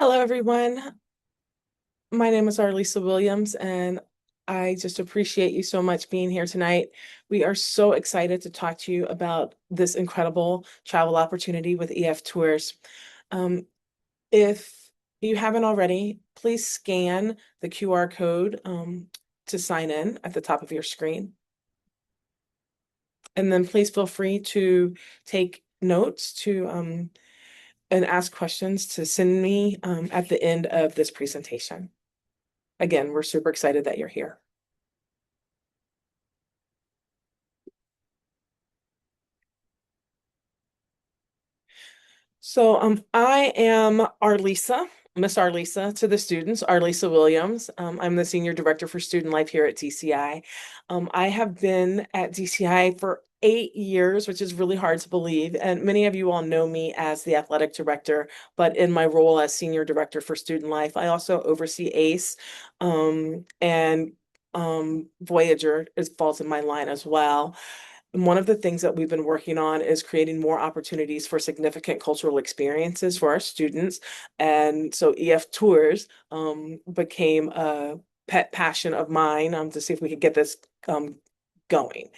Hello, everyone. My name is Arlisa Williams, and I just appreciate you so much being here tonight. We are so excited to talk to you about this incredible travel opportunity with EF Tours. Um, if you haven't already, please scan the QR code to sign in at the top of your screen. And then please feel free to take notes and ask questions to send me at the end of this presentation. Again, we're super excited that you're here. So I am Arlisa, Miss Arlisa to the students, Arlisa Williams. I'm the Senior Director for Student Life here at DCI. I have been at DCI for 8 years, which is really hard to believe. And many of you all know me as the Athletic Director, but in my role as Senior Director for Student Life, I also oversee ACE and Voyager falls in my line as well. And one of the things that we've been working on is creating more opportunities for significant cultural experiences for our students. And so EF Tours became a pet passion of mine to see if we could get this going.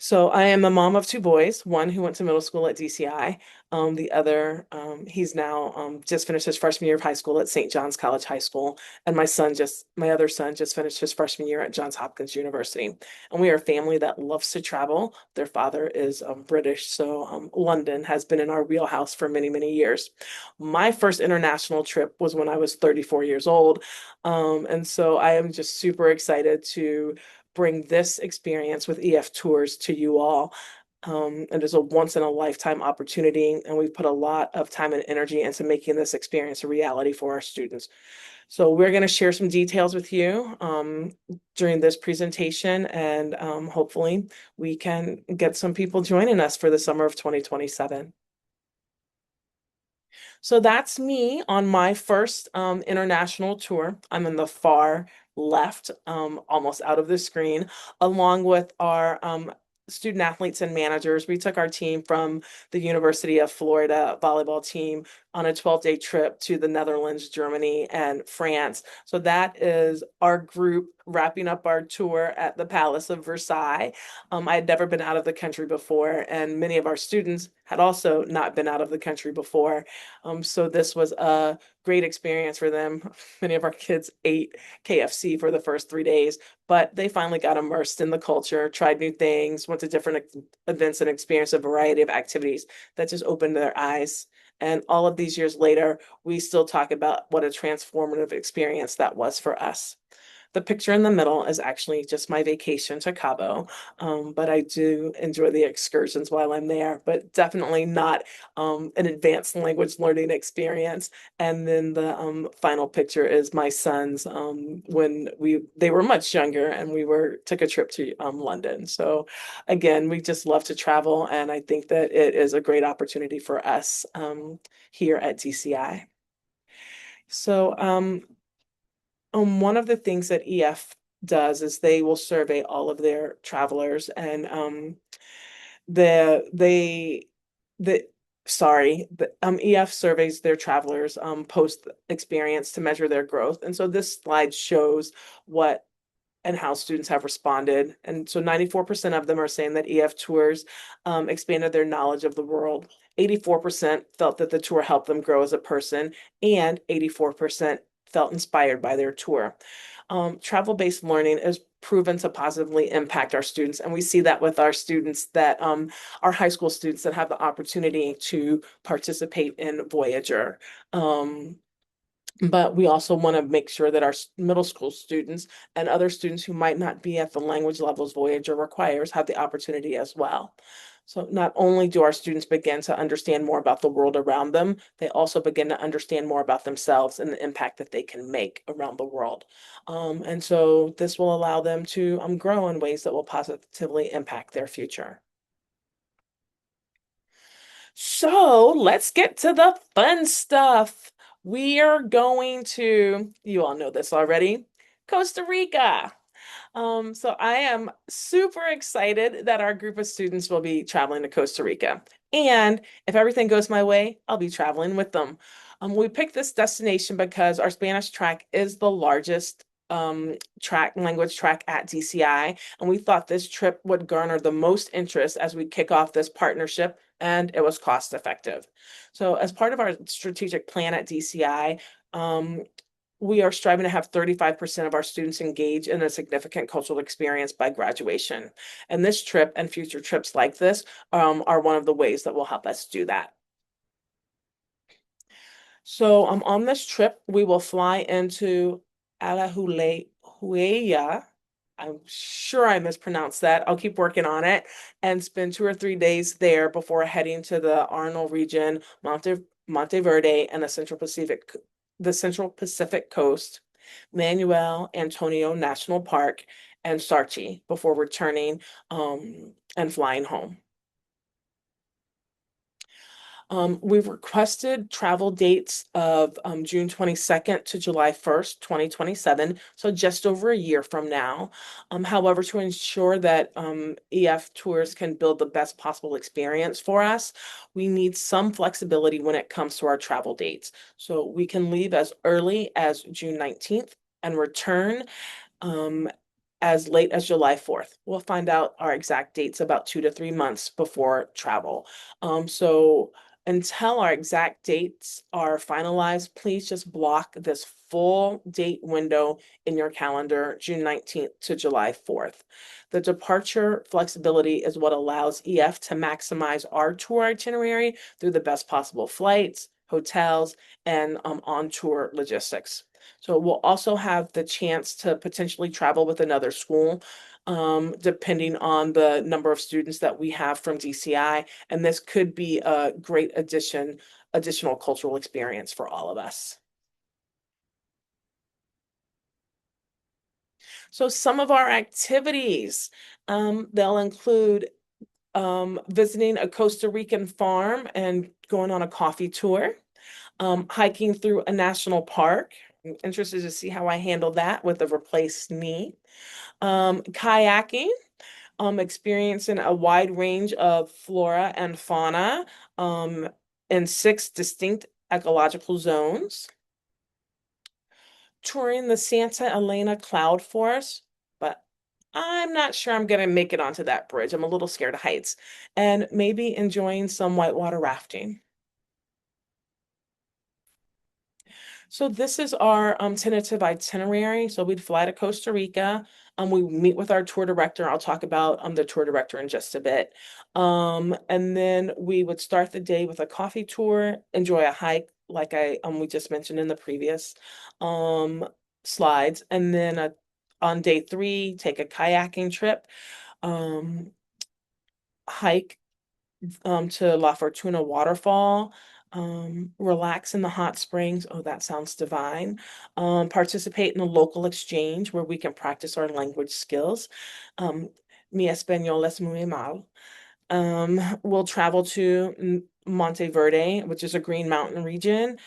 So I am the mom of two boys, one who went to middle school at DCI. The other, he's now just finished his freshman year of high school at St. John's College High School. And my other son just finished his freshman year at Johns Hopkins University. And we are a family that loves to travel. Their father is British, so London has been in our wheelhouse for many, many years. My first international trip was when I was 34 years old. And so I am just super excited to bring this experience with EF Tours to you all. It is a once in a lifetime opportunity, and we've put a lot of time and energy into making this experience a reality for our students. So we're going to share some details with you during this presentation, and hopefully we can get some people joining us for the summer of 2027. So that's me on my first international tour. I'm in the far left, almost out of the screen, along with our student athletes and managers. We took our team from the University of Florida volleyball team on a 12-day trip to the Netherlands, Germany, and France. So that is our group wrapping up our tour at the Palace of Versailles. I had never been out of the country before, and many of our students had also not been out of the country before. So this was a great experience for them. Many of our kids ate KFC for the first 3 days, but they finally got immersed in the culture, tried new things, went to different events and experienced a variety of activities that just opened their eyes. And all of these years later, we still talk about what a transformative experience that was for us. The picture in the middle is actually just my vacation to Cabo, but I do enjoy the excursions while I'm there, but definitely not an advanced language learning experience. And then the final picture is my sons when they were much younger and we were took a trip to London. So again, we just love to travel, and I think that it is a great opportunity for us here at DCI. So one of the things that EF does is they will survey all of their travelers, and the they the sorry the EF surveys their travelers post experience to measure their growth. And so this slide shows what and how students have responded. And so 94% of them are saying that EF tours expanded their knowledge of the world. 84% felt that the tour helped them grow as a person, and 84% felt inspired by their tour. Travel-based learning is proven to positively impact our students. And we see that with our students that our high school students that have the opportunity to participate in Voyager. But we also want to make sure that our middle school students and other students who might not be at the language levels Voyager requires have the opportunity as well. So not only do our students begin to understand more about the world around them, they also begin to understand more about themselves and the impact that they can make around the world. And so this will allow them to grow in ways that will positively impact their future. So let's get to the fun stuff. We are going to, you all know this already, Costa Rica. So I am super excited that our group of students will be traveling to Costa Rica. And if everything goes my way, I'll be traveling with them. We picked this destination because our Spanish track is the largest language track at DCI, and we thought this trip would garner the most interest as we kick off this partnership, and it was cost effective. So, as part of our strategic plan at DCI, we are striving to have 35% of our students engage in a significant cultural experience by graduation. And this trip and future trips like this are one of the ways that will help us do that. So on this trip, we will fly into Alajuela. I'm sure I mispronounced that. I'll keep working on it and spend 2 or 3 days there before heading to the Arnol region, Monteverde, and the Central Pacific Coast, Manuel Antonio National Park, and Sarchi before returning and flying home. We've requested travel dates of June 22nd to July 1st, 2027, so just over a year from now. However, to ensure that EF Tours can build the best possible experience for us, we need some flexibility when it comes to our travel dates. So we can leave as early as June 19th and return as late as July 4th. We'll find out our exact dates about 2 to 3 months before travel. So until our exact dates are finalized, please just block this full date window in your calendar, June 19th to July 4th. The departure flexibility is what allows EF to maximize our tour itinerary through the best possible flights, hotels, and on-tour logistics. So we'll also have the chance to potentially travel with another school, depending on the number of students that we have from DCI. And this could be a great additional cultural experience for all of us. So some of our activities, they'll include visiting a Costa Rican farm and going on a coffee tour, hiking through a national park. I'm interested to see how I handle that with a replaced knee. Kayaking, experiencing a wide range of flora and fauna in 6 distinct ecological zones. Touring the Santa Elena Cloud Forest, but I'm not sure I'm going to make it onto that bridge. I'm a little scared of heights. And maybe enjoying some whitewater rafting. So this is our tentative itinerary. So we'd fly to Costa Rica. We meet with our tour director. I'll talk about the tour director in just a bit. And then we would start the day with a coffee tour, enjoy a hike, like we just mentioned in the previous slides. And then on day 3, take a kayaking trip, hike to La Fortuna Waterfall, relax in the hot springs. Oh, that sounds divine. Participate in a local exchange where we can practice our language skills. Mi español es muy mal. We'll travel to Monteverde, which is a Green Mountain region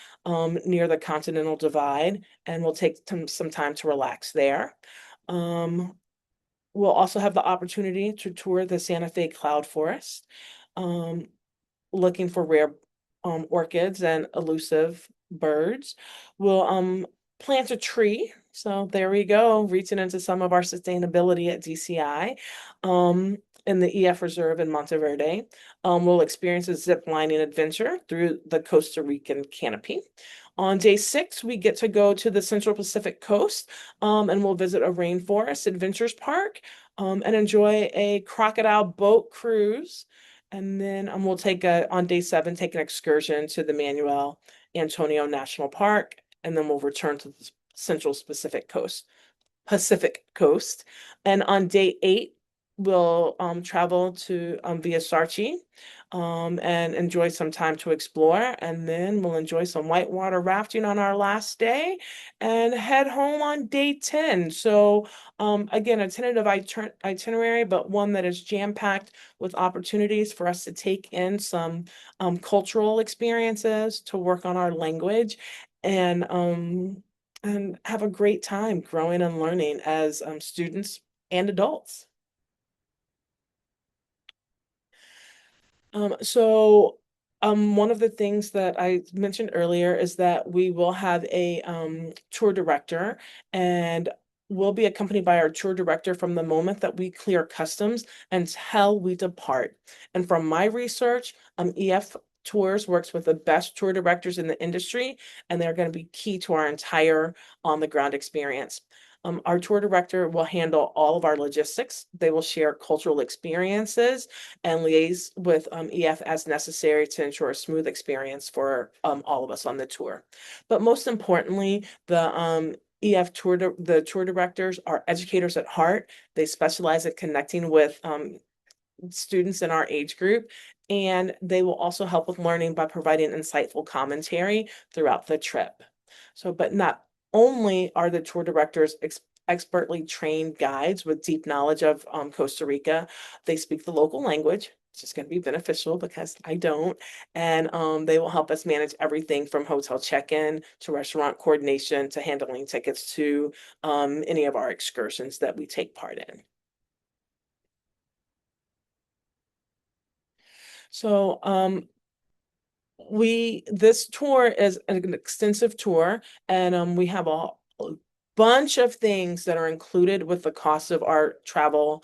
near the Continental Divide, and we'll take some time to relax there. We'll also have the opportunity to tour the Santa Fe Cloud Forest, looking for rare orchids and elusive birds. We'll plant a tree. So there we go, reaching into some of our sustainability at DCI. In the EF Reserve in Monteverde. We'll experience a zip lining adventure through the Costa Rican canopy. On day 6, we get to go to the Central Pacific Coast, and we'll visit a rainforest adventures park, and enjoy a crocodile boat cruise. And then we'll on day 7, take an excursion to the Manuel Antonio National Park, and then we'll return to the Central Pacific Coast. And on day 8, we'll travel to via Sarchi and enjoy some time to explore. And then we'll enjoy some whitewater rafting on our last day and head home on day 10. So again, a tentative itinerary, but one that is jam-packed with opportunities for us to take in some cultural experiences, to work on our language, and have a great time growing and learning as students and adults. So One of the things that I mentioned earlier is that we will have a tour director, and we'll be accompanied by our tour director from the moment that we clear customs until we depart. And from my research, EF Tours works with the best tour directors in the industry, and they're going to be key to our entire on the ground experience. Our tour director will handle all of our logistics. They will share cultural experiences and liaise with EF as necessary to ensure a smooth experience for all of us on the tour. But most importantly, the tour directors are educators at heart. They specialize in connecting with students in our age group, and they will also help with learning by providing insightful commentary throughout the trip. So, but not only are the tour directors expertly trained guides with deep knowledge of Costa Rica, they speak the local language. It's just going to be beneficial because I don't. And they will help us manage everything from hotel check-in to restaurant coordination to handling tickets to any of our excursions that we take part in. So, this tour is an extensive tour, and we have a bunch of things that are included with the cost of our travel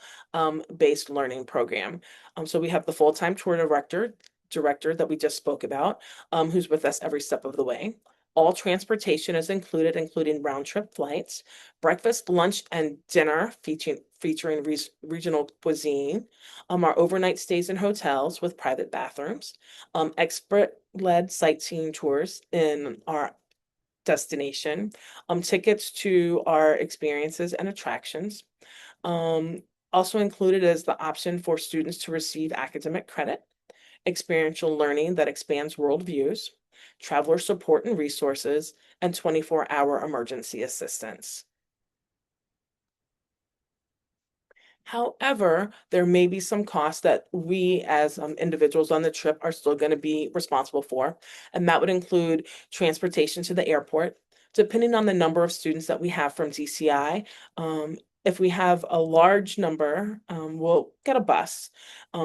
based learning program. So we have the full-time tour director that we just spoke about, who's with us every step of the way. All transportation is included, including round trip flights, breakfast, lunch, and dinner featuring regional cuisine. Our overnight stays in hotels with private bathrooms, expert-led sightseeing tours in our destination, tickets to our experiences and attractions. Um, Also included is the option for students to receive academic credit, experiential learning that expands worldviews, traveler support and resources, and 24-hour emergency assistance. However, there may be some costs that we as individuals on the trip are still going to be responsible for, and that would include transportation to the airport. Depending on the number of students that we have from DCI, if we have a large number, we'll get a bus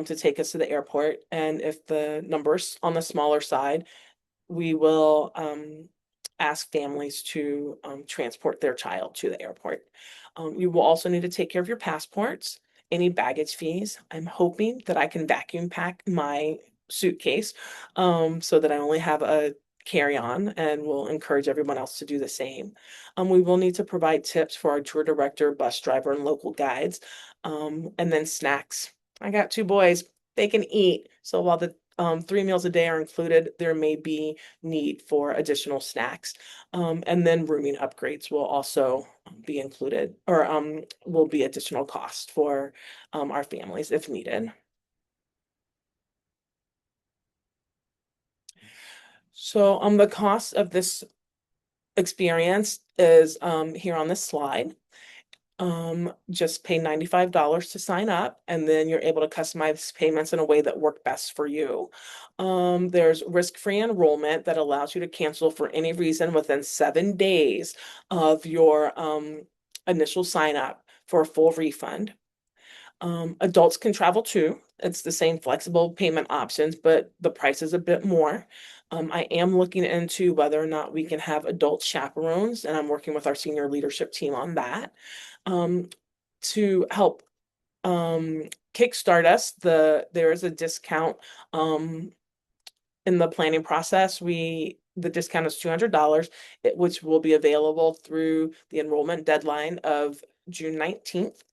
to take us to the airport. And if the number's on the smaller side, we will ask families to transport their child to the airport. You will also need to take care of your passports, any baggage fees. I'm hoping that I can vacuum pack my suitcase so that I only have a carry-on, and will encourage everyone else to do the same. We will need to provide tips for our tour director, bus driver, and local guides, and then snacks. I got two boys, they can eat. So while the 3 meals a day are included, there may be need for additional snacks. And then rooming upgrades will also be included, or will be additional cost for our families if needed. So the cost of this experience is here on this slide. Just pay $95 to sign up, and then you're able to customize payments in a way that work best for you. There's risk-free enrollment that allows you to cancel for any reason within 7 days of your initial sign up for a full refund. Adults can travel too. It's the same flexible payment options, but the price is a bit more. I am looking into whether or not we can have adult chaperones, and I'm working with our senior leadership team on that to help kickstart us. There is a discount in the planning process. The discount is $200, which will be available through the enrollment deadline of June 19th.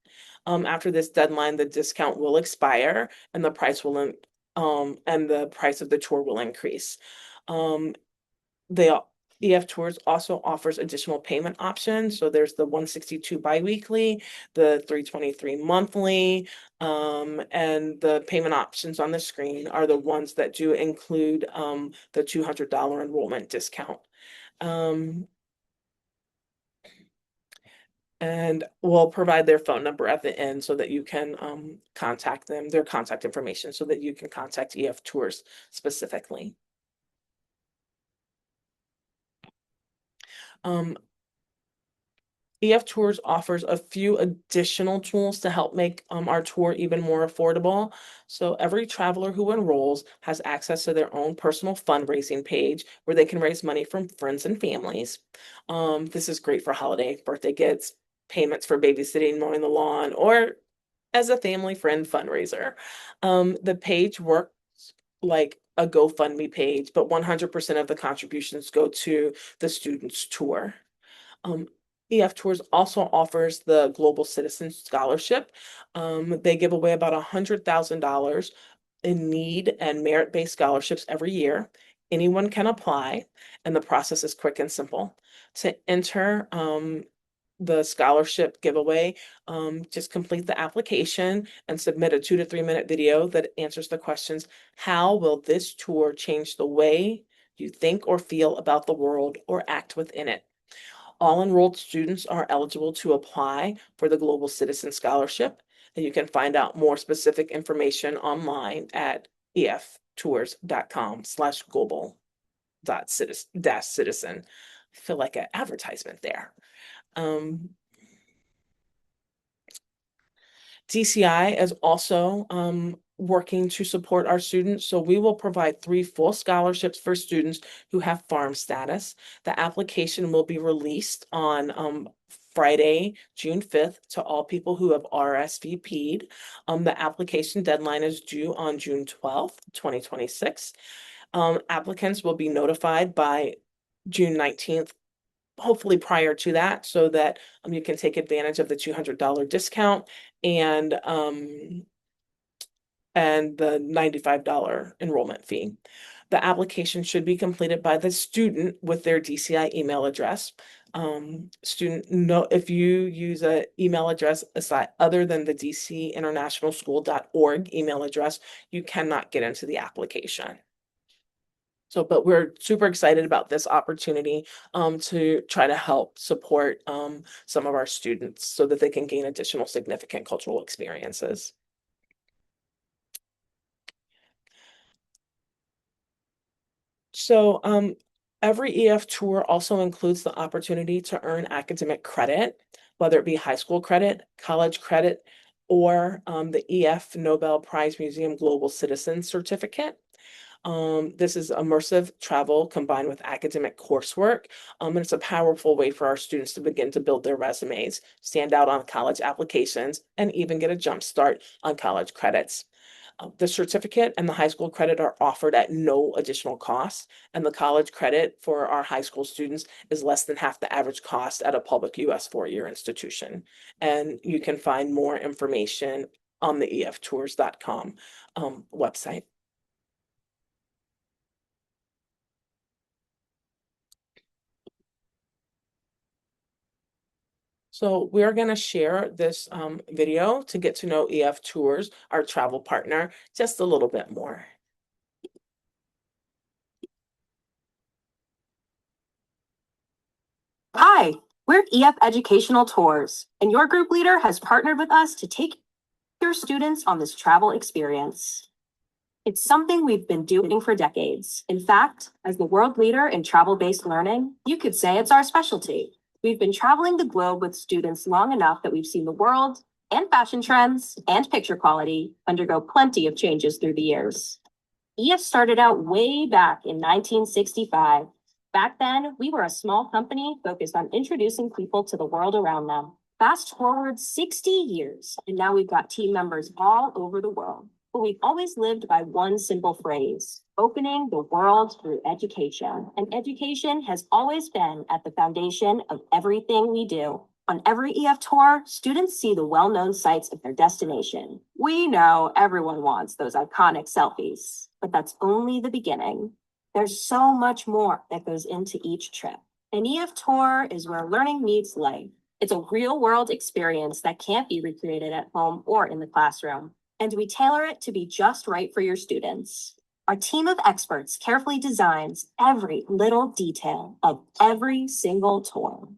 After this deadline, the discount will expire, and the price of the tour will increase. Um, they EF Tours also offers additional payment options. So there's the 162 biweekly, the 323 monthly, and the payment options on the screen are the ones that do include the $200 enrollment discount. And we'll provide their phone number at the end so that you can contact them, their contact information, so that you can contact EF Tours specifically. Um, EF Tours offers a few additional tools to help make our tour even more affordable. So every traveler who enrolls has access to their own personal fundraising page where they can raise money from friends and families. This is great for holiday, birthday gifts, payments for babysitting, mowing the lawn, or as a family friend fundraiser. The page works like a GoFundMe page, but 100% of the contributions go to the student's tour. Um, EF Tours also offers the Global Citizen Scholarship. They give away about $100,000 in need and merit-based scholarships every year. Anyone can apply, and the process is quick and simple. To enter the scholarship giveaway, just complete the application and submit a 2 to 3 minute video that answers the questions: how will this tour change the way you think or feel about the world or act within it? All enrolled students are eligible to apply for the Global Citizen Scholarship, and you can find out more specific information online at eftours.com/global-citizen. I feel like an advertisement there. Um, DCI is also working to support our students. So we will provide 3 full scholarships for students who have farm status. The application will be released on Friday, June 5th to all people who have RSVP'd. The application deadline is due on June 12th, 2026. Applicants will be notified by June 19th, hopefully prior to that, so that you can take advantage of the $200 discount and the $95 enrollment fee. The application should be completed by the student with their DCI email address. If you use an email address aside other than the dcinternationalschool.org email address, you cannot get into the application. So, but we're super excited about this opportunity to try to help support some of our students so that they can gain additional significant cultural experiences. So, every EF tour also includes the opportunity to earn academic credit, whether it be high school credit, college credit, or the EF Nobel Prize Museum Global Citizen Certificate. This is immersive travel combined with academic coursework, and it's a powerful way for our students to begin to build their resumes, stand out on college applications, and even get a jump start on college credits. The certificate and the high school credit are offered at no additional cost, and the college credit for our high school students is less than half the average cost at a public US 4-year institution. And you can find more information on the eftours.com website. So we're going to share this video to get to know EF Tours, our travel partner, just a little bit more. Hi, we're EF Educational Tours, and your group leader has partnered with us to take your students on this travel experience. It's something we've been doing for decades. In fact, as the world leader in travel-based learning, you could say it's our specialty. We've been traveling the globe with students long enough that we've seen the world and fashion trends and picture quality undergo plenty of changes through the years. EF started out way back in 1965. Back then, we were a small company focused on introducing people to the world around them. Fast forward 60 years, and now we've got team members all over the world. But we've always lived by one simple phrase: opening the world through education. And education has always been at the foundation of everything we do. On every EF tour, students see the well-known sights of their destination. We know everyone wants those iconic selfies, but that's only the beginning. There's so much more that goes into each trip. An EF tour is where learning meets life. It's a real-world experience that can't be recreated at home or in the classroom, and we tailor it to be just right for your students. Our team of experts carefully designs every little detail of every single tour.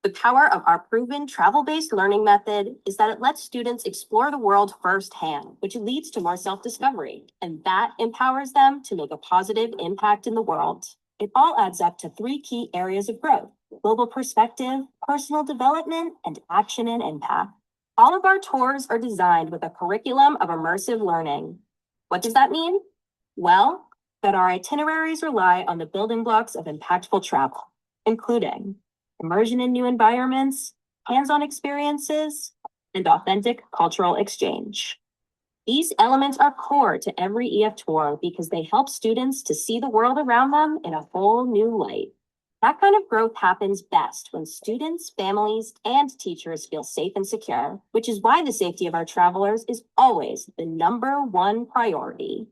The power of our proven travel-based learning method is that it lets students explore the world firsthand, which leads to more self-discovery, and that empowers them to make a positive impact in the world. It all adds up to 3 key areas of growth: global perspective, personal development, and action and impact. All of our tours are designed with a curriculum of immersive learning. What does that mean? Well, that our itineraries rely on the building blocks of impactful travel, including immersion in new environments, hands-on experiences, and authentic cultural exchange. These elements are core to every EF tour because they help students to see the world around them in a whole new light. That kind of growth happens best when students, families, and teachers feel safe and secure, which is why the safety of our travelers is always the #1 priority.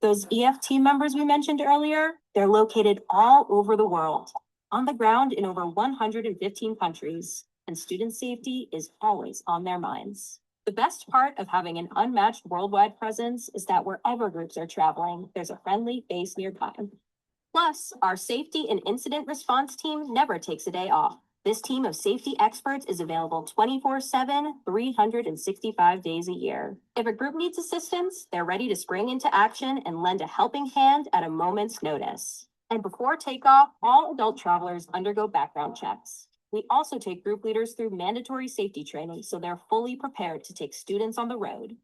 Those EF team members we mentioned earlier, they're located all over the world, on the ground in over 115 countries, and student safety is always on their minds. The best part of having an unmatched worldwide presence is that wherever groups are traveling, there's a friendly face nearby. Plus, our safety and incident response team never takes a day off. This team of safety experts is available 24/7, 365 days a year. If a group needs assistance, they're ready to spring into action and lend a helping hand at a moment's notice. And before takeoff, all adult travelers undergo background checks. We also take group leaders through mandatory safety training so they're fully prepared to take students on the road.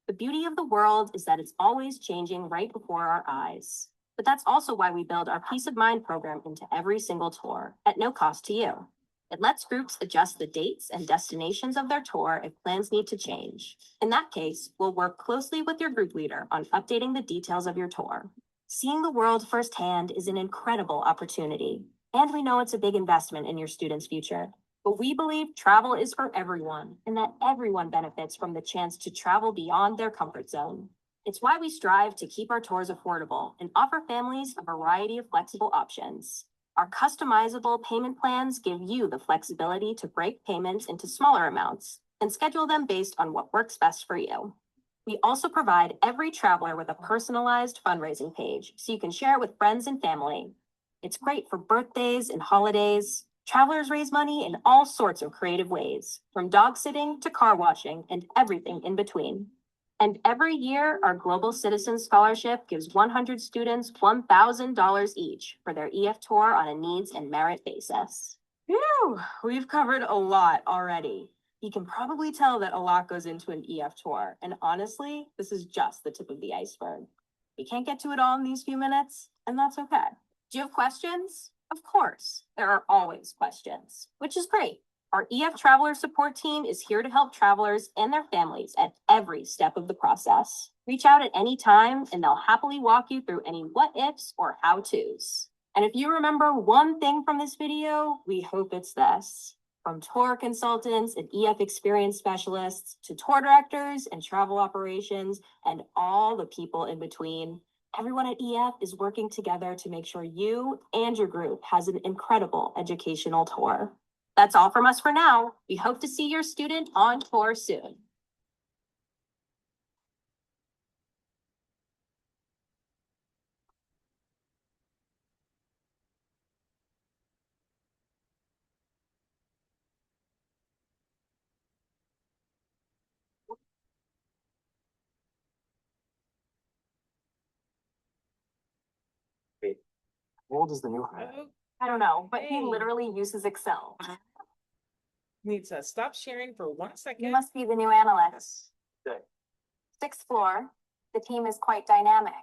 The beauty of the world is that it's always changing right before our eyes. But that's also why we build our Peace of Mind program into every single tour at no cost to you. It lets groups adjust the dates and destinations of their tour if plans need to change. In that case, we'll work closely with your group leader on updating the details of your tour. Seeing the world firsthand is an incredible opportunity, and we know it's a big investment in your students' future. But we believe travel is for everyone and that everyone benefits from the chance to travel beyond their comfort zone. It's why we strive to keep our tours affordable and offer families a variety of flexible options. Our customizable payment plans give you the flexibility to break payments into smaller amounts and schedule them based on what works best for you. We also provide every traveler with a personalized fundraising page so you can share it with friends and family. It's great for birthdays and holidays. Travelers raise money in all sorts of creative ways, from dog sitting to car washing and everything in between. And every year, our Global Citizen Scholarship gives 100 students $1,000 each for their EF tour on a needs and merit basis. Phew, we've covered a lot already. You can probably tell that a lot goes into an EF tour, and honestly, this is just the tip of the iceberg. We can't get to it all in these few minutes, and that's okay. Do you have questions? Of course, there are always questions, which is great. Our EF Traveler Support Team is here to help travelers and their families at every step of the process. Reach out at any time and they'll happily walk you through any what-ifs or how-tos. And if you remember one thing from this video, we hope it's this. From tour consultants and EF experience specialists to tour directors and travel operations and all the people in between, everyone at EF is working together to make sure you and your group has an incredible educational tour. That's all from us for now. We hope to see your student on tour soon. Wait, how old is the new hire? Oh, I don't know, but he Hey. literally uses Excel. need to stop sharing for 1 second. You must be the new analyst. Good. 6th floor. The team is quite dynamic.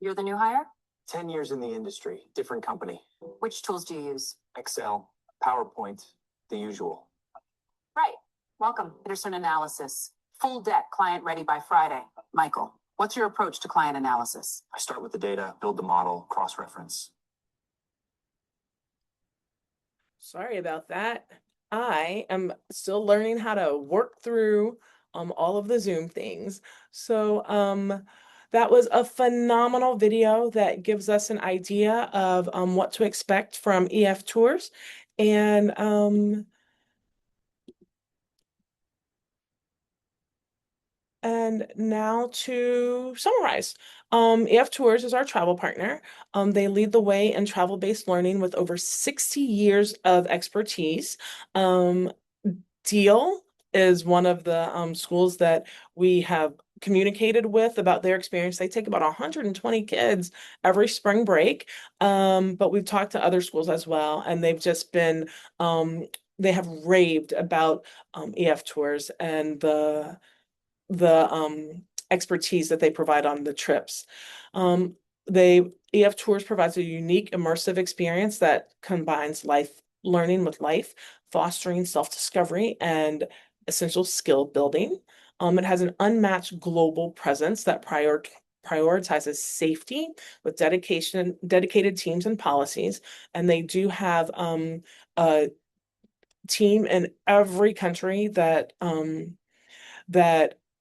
You're the new hire? 10 years in the industry, different company. Which tools do you use? Excel, PowerPoint, the usual. Right. Welcome. Peterson analysis. Full deck, client ready by Friday. Michael, what's your approach to client analysis? I start with the data, build the model, cross-reference. Sorry about that. I am still learning how to work through all of the Zoom things. So that was a phenomenal video that gives us an idea of what to expect from EF tours. And now to summarize, EF Tours is our travel partner. They lead the way in travel-based learning with over 60 years of expertise. Deal is one of the schools that we have communicated with about their experience. They take about 120 kids every spring break. But we've talked to other schools as well, and they've just been they have raved about EF tours and the expertise that they provide on the trips. They EF Tours provides a unique immersive experience that combines life learning with life, fostering self-discovery and essential skill building. It has an unmatched global presence that prioritizes safety with dedicated teams and policies. And they do have a team in every country that we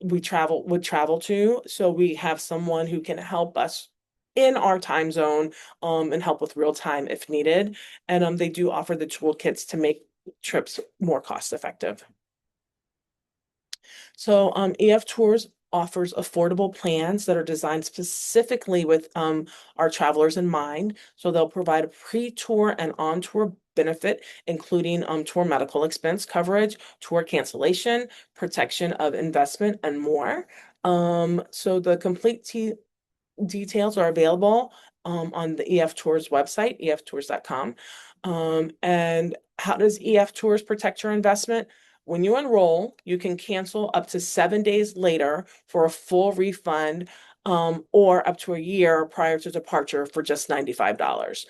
would travel to. So we have someone who can help us in our time zone and help with real time if needed. And they do offer the toolkits to make trips more cost effective. So EF Tours offers affordable plans that are designed specifically with our travelers in mind. So they'll provide a pre-tour and on-tour benefit, including tour medical expense coverage, tour cancellation, protection of investment, and more. So the complete details are available on the EF Tours website, eftours.com. And how does EF Tours protect your investment? When you enroll, you can cancel up to 7 days later for a full refund, or up to a year prior to departure for just $95.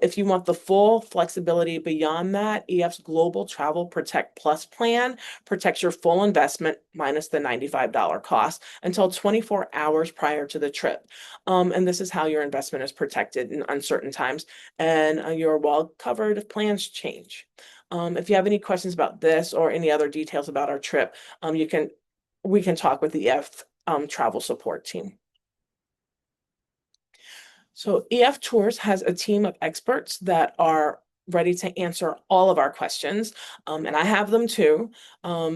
If you want the full flexibility beyond that, EF's Global Travel Protect Plus plan protects your full investment minus the $95 cost until 24 hours prior to the trip. And this is how your investment is protected in uncertain times, and you're well covered if plans change. If you have any questions about this or any other details about our trip, we can talk with the EF travel support team. So EF Tours has a team of experts that are ready to answer all of our questions, and I have them too.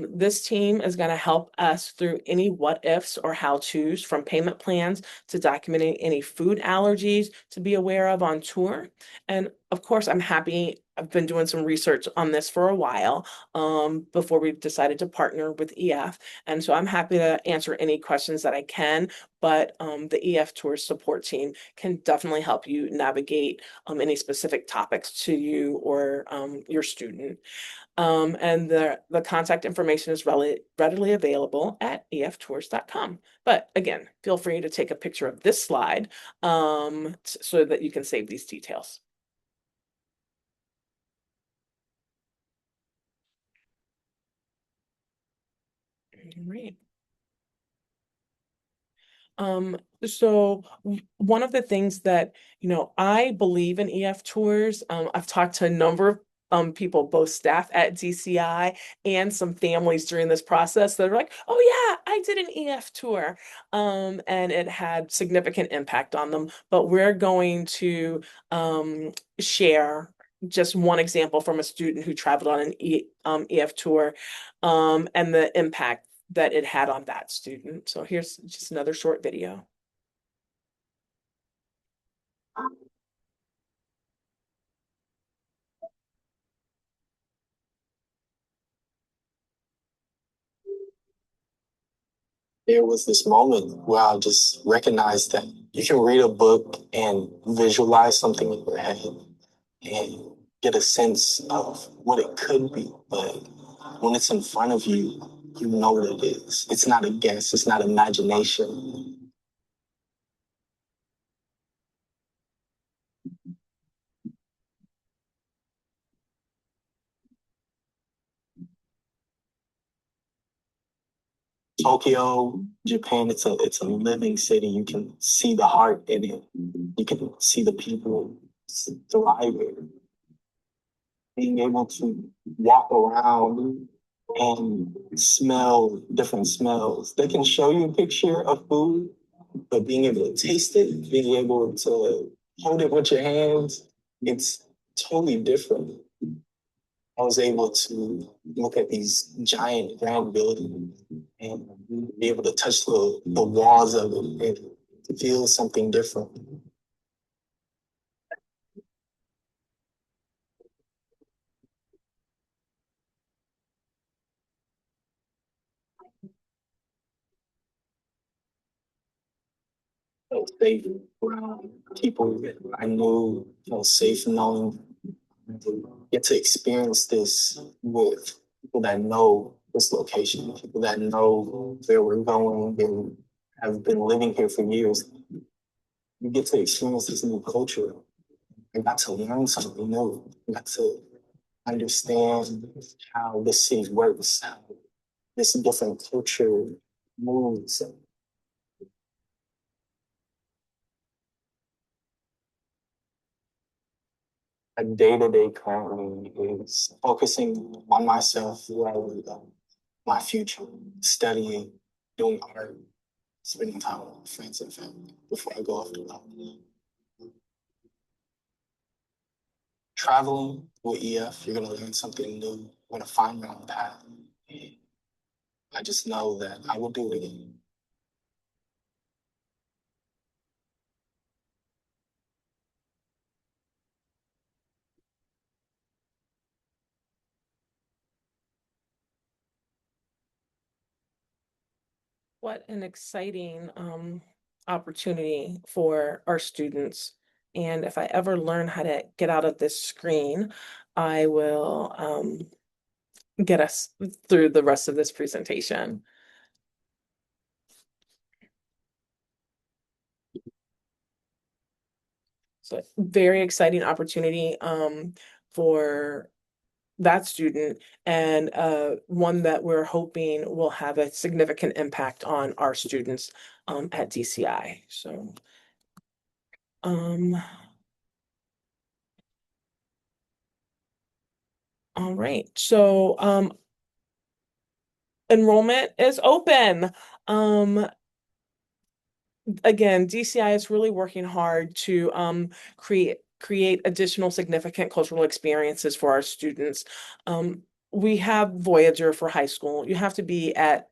This team is going to help us through any what ifs or how to's, from payment plans to documenting any food allergies to be aware of on tour. And of course, I've been doing some research on this for a while before we decided to partner with EF. And so I'm happy to answer any questions that I can, but the EF Tours support team can definitely help you navigate any specific topics to you or your student. And the contact information is readily available at eftours.com. But again, feel free to take a picture of this slide so that you can save these details. All right. So one of the things that, I believe in EF Tours. I've talked to a number of people, both staff at DCI and some families during this process that are like, oh yeah, I did an EF tour. And it had significant impact on them. But we're going to share just one example from a student who traveled on an EF tour, and the impact that it had on that student. So here's just another short video. There was this moment where I just recognized that you can read a book and visualize something in your head and get a sense of what it could be. But when it's in front of you, you know what it is. It's not a guess, it's not imagination. Tokyo, Japan, it's a living city. You can see the heart in it. You can see the people thriving. Being able to walk around and smell different smells. They can show you a picture of food, but being able to taste it, being able to hold it with your hands, it's totally different. I was able to look at these giant grand buildings and be able to touch the walls of it and feel something different. felt safe around people that I knew, felt safe knowing to get to experience this with people that know this location, people that know where we're going and have been living here for years. You get to experience this new culture. I got to learn something new. I got to understand how the city works, how this different culture moves. A day to day currently is focusing on myself, my future, studying, doing art, spending time with friends and family before I go off to college. Traveling with EF, you're gonna learn something new. You're gonna find your own path. I just know that I will do it again. What an exciting opportunity for our students. And if I ever learn how to get out of this screen, I will get us through the rest of this presentation. So very exciting opportunity for that student, and one that we're hoping will have a significant impact on our students at DCI. So all right. So enrollment is open. Again, DCI is really working hard to create additional significant cultural experiences for our students. We have Voyager for high school. You have to be at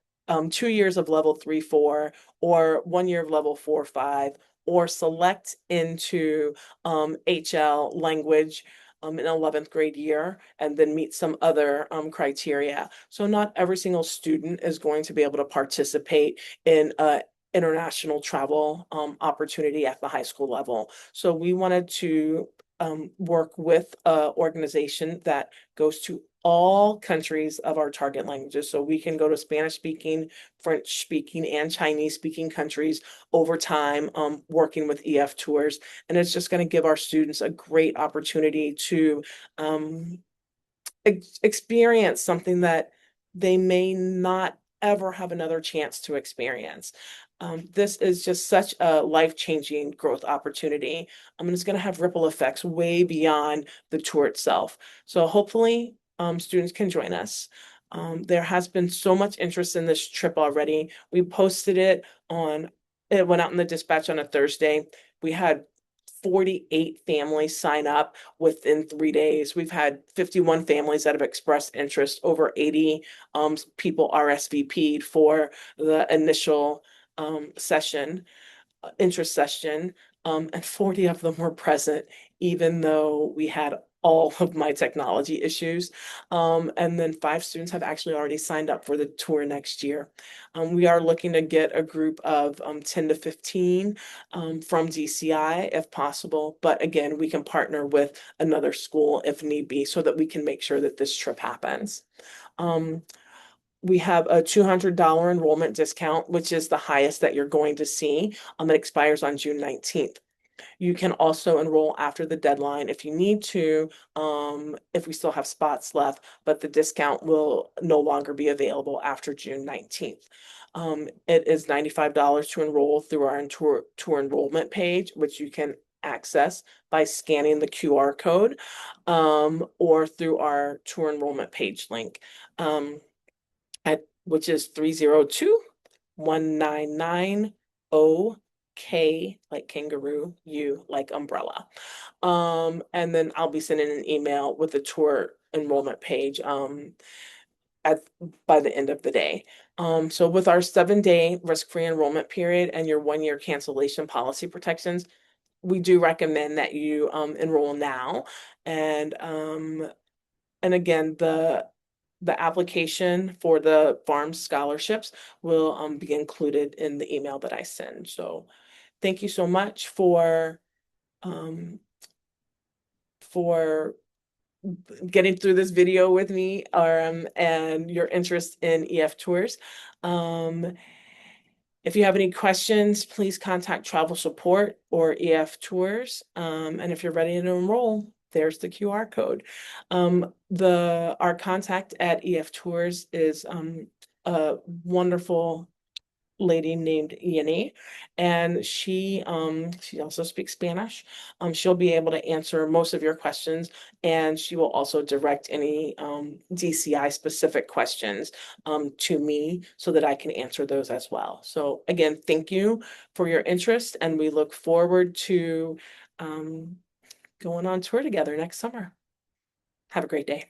2 years of level 3-4 or 1 year of level 4-5 or select into HL language in 11th grade year and then meet some other criteria. So not every single student is going to be able to participate in international travel opportunity at the high school level. So we wanted to work with an organization that goes to all countries of our target languages. So we can go to Spanish speaking, French speaking, and Chinese speaking countries over time, working with EF Tours. And it's just going to give our students a great opportunity to experience something that they may not ever have another chance to experience. This is just such a life-changing growth opportunity. I mean, it's going to have ripple effects way beyond the tour itself. So hopefully, students can join us. There has been so much interest in this trip already. We posted it went out in the dispatch on a Thursday. We had 48 families sign up within 3 days. We've had 51 families that have expressed interest, over 80 people RSVP'd for the initial session, interest session, and 40 of them were present, even though we had all of my technology issues. And then 5 students have actually already signed up for the tour next year. We are looking to get a group of 10 to 15 from DCI if possible. But again, we can partner with another school if need be so that we can make sure that this trip happens. We have a $200 enrollment discount, which is the highest that you're going to see. It expires on June 19th. You can also enroll after the deadline if you need to, if we still have spots left, but the discount will no longer be available after June 19th. It is $95 to enroll through our tour enrollment page, which you can access by scanning the QR code, or through our tour enrollment page link, which is 302-199-O K like kangaroo, U like umbrella. And then I'll be sending an email with the tour enrollment page by the end of the day. So with our 7-day risk-free enrollment period and your 1-year cancellation policy protections, we do recommend that you enroll now. And again, the application for the farm scholarships will be included in the email that I send. So thank you so much for getting through this video with me, and your interest in EF Tours. If you have any questions, please contact Travel Support or EF Tours. And if you're ready to enroll, there's the QR code. Our contact at EF Tours is a wonderful lady named Iani, and she also speaks Spanish. She'll be able to answer most of your questions, and she will also direct any DCI specific questions to me so that I can answer those as well. So again, thank you for your interest, and we look forward to going on tour together next summer. Have a great day.